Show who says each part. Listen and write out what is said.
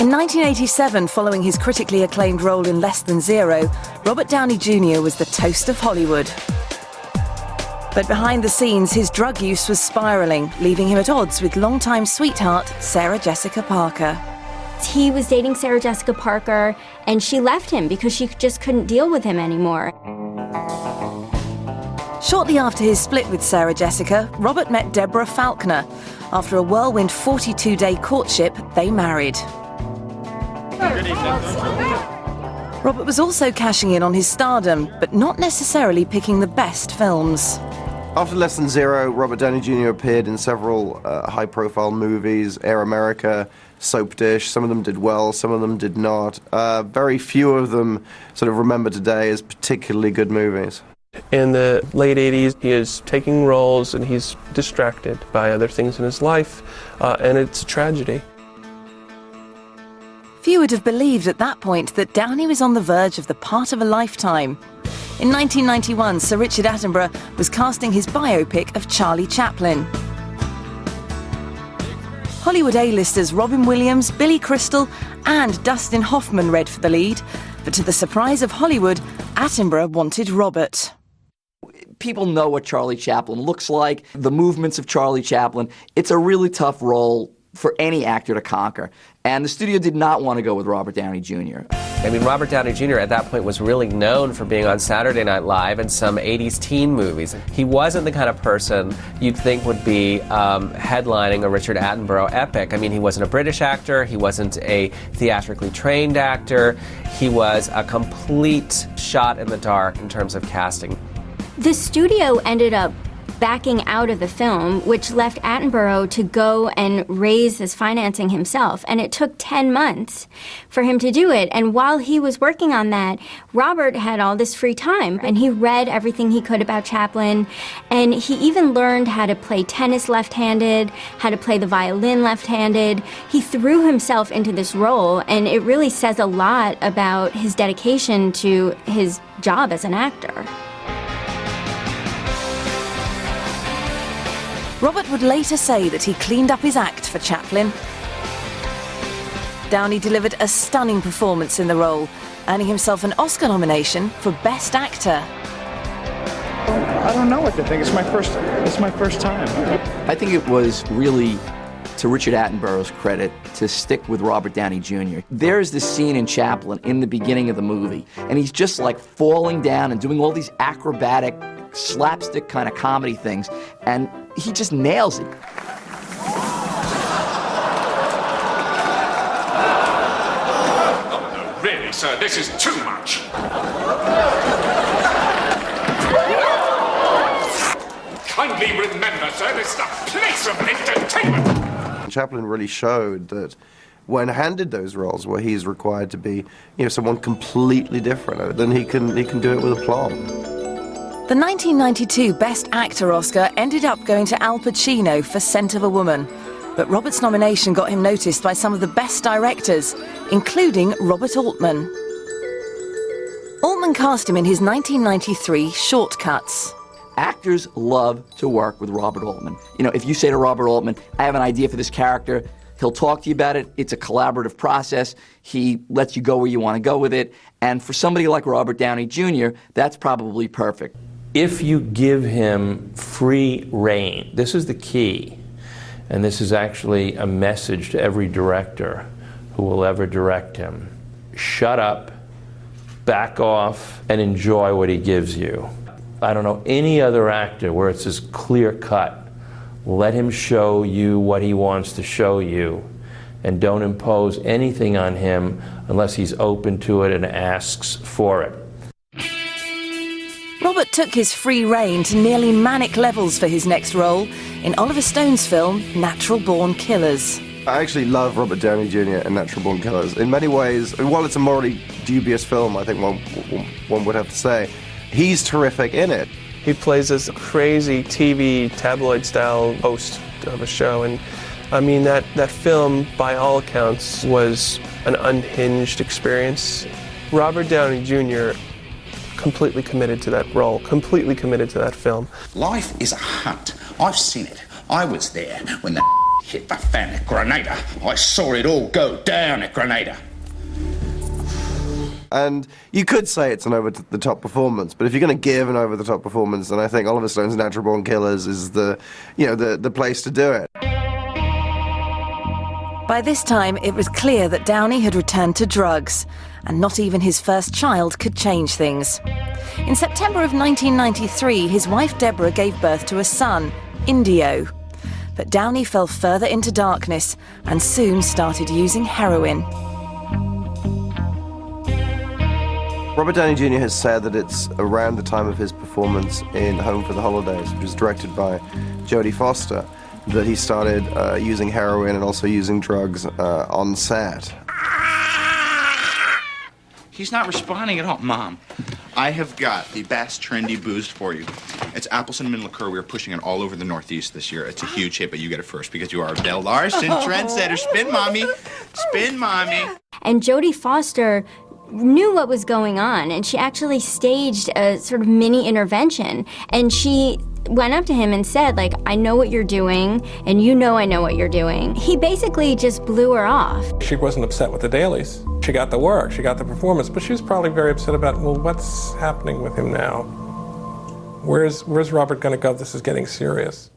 Speaker 1: In 1987, following his critically acclaimed role in Less Than Zero, Robert Downey Jr. was the toast of Hollywood. But behind the scenes, his drug use was spiralling, leaving him at odds with longtime sweetheart Sarah Jessica Parker.
Speaker 2: He was dating Sarah Jessica Parker, and she left him because she just couldn't deal with him anymore.
Speaker 1: Shortly after his split with Sarah Jessica, Robert met Deborah Faulkner. After a whirlwind 42-day courtship, they married. Robert was also cashing in on his stardom, but not necessarily picking the best films.
Speaker 3: After Less Than Zero, Robert Downey Jr. appeared in several high-profile movies, Air America, Soap Dish. Some of them did well, some of them did not. Very few of them sort of remember today as particularly good movies.
Speaker 4: In the late 80s, he is taking roles and he's distracted by other things in his life, and it's a tragedy.
Speaker 1: Few would have believed at that point that Downey was on the verge of the part of a lifetime. In 1991, Sir Richard Attenborough was casting his biopic of Charlie Chaplin. Hollywood A-listers Robin Williams, Billy Crystal and Dustin Hoffman read for the lead, but to the surprise of Hollywood, Attenborough wanted Robert.
Speaker 5: People know what Charlie Chaplin looks like, the movements of Charlie Chaplin. It's a really tough role for any actor to conquer. And the studio did not want to go with Robert Downey Jr.
Speaker 6: I mean, Robert Downey Jr. at that point was really known for being on Saturday Night Live and some 80s teen movies. He wasn't the kind of person you'd think would be headlining a Richard Attenborough epic. I mean, he wasn't a British actor, he wasn't a theatrically trained actor, he was a complete shot in the dark in terms of casting.
Speaker 2: The studio ended up backing out of the film, which left Attenborough to go and raise his financing himself. And it took 10 months for him to do it. And while he was working on that, Robert had all this free time. And he read everything he could about Chaplin. And he even learned how to play tennis left-handed, how to play the violin left-handed. He threw himself into this role. And it really says a lot about his dedication to his job as an actor.
Speaker 1: Robert would later say that he cleaned up his act for Chaplin. Downey delivered a stunning performance in the role, earning himself an Oscar nomination for Best Actor.
Speaker 7: I don't know what to think. It's my first time.
Speaker 5: I think it was really to Richard Attenborough's credit to stick with Robert Downey Jr. There's this scene in Chaplin in the beginning of the movie, and he's just like falling down and doing all these acrobatic, slapstick kind of comedy things, and he just nails it.
Speaker 8: Oh, no, really, sir, this is too much. Kindly remember, sir, this is a place of entertainment.
Speaker 3: Chaplin really showed that when handed those roles where he's required to be, someone completely different, then he can do it with aplomb.
Speaker 1: The 1992 Best Actor Oscar ended up going to Al Pacino for Scent of a Woman, but Robert's nomination got him noticed by some of the best directors, including Robert Altman. Altman cast him in his 1993 Shortcuts.
Speaker 5: Actors love to work with Robert Altman. If you say to Robert Altman, I have an idea for this character, he'll talk to you about it. It's a collaborative process. He lets you go where you want to go with it. And for somebody like Robert Downey Jr., that's probably perfect.
Speaker 9: If you give him free rein, this is the key, and this is actually a message to every director who will ever direct him. Shut up, back off, and enjoy what he gives you. I don't know any other actor where it's as clear-cut. Let him show you what he wants to show you, and don't impose anything on him unless he's open to it and asks for it.
Speaker 1: Robert took his free rein to nearly manic levels for his next role in Oliver Stone's film Natural Born Killers.
Speaker 3: I actually love Robert Downey Jr. in Natural Born Killers. In many ways, while it's a morally dubious film, I think one would have to say, he's terrific in it.
Speaker 4: He plays this crazy TV tabloid-style host of a show, and I mean that film, by all accounts, was an unhinged experience. Robert Downey Jr. completely committed to that role, completely committed to that film.
Speaker 10: Life is a hunt. I've seen it. I was there when the
Speaker 8: hit the fan at Grenada. I saw it all go down at Grenada.
Speaker 3: And you could say it's an over-the-top performance, but if you're going to give an over-the-top performance, then I think Oliver Stone's Natural Born Killers is the place to do it.
Speaker 1: By this time, it was clear that Downey had returned to drugs, and not even his first child could change things. In September of 1993, his wife Deborah gave birth to a son, Indio. But Downey fell further into darkness and soon started using heroin.
Speaker 3: Robert Downey Jr. has said that it's around the time of his performance in Home for the Holidays, which was directed by Jodie Foster, that he started using heroin and also using drugs on set.
Speaker 10: He's not responding at all. Mom, I have got the best trendy booze for you. It's apple cinnamon liqueur. We're pushing it all over the Northeast this year. It's a huge hit, but you get it first because you are Del Larson, trendsetter. Spin, Mommy. Spin, Mommy.
Speaker 2: And Jodie Foster knew what was going on, and she actually staged a sort of mini intervention. And she went up to him and said, like, I know what you're doing, and you know I know what you're doing. He basically just blew her off.
Speaker 11: She wasn't upset with the dailies. She got the work, she got the performance, but she was probably very upset about, well, what's happening with him now? Where's Robert going to go? This is getting serious.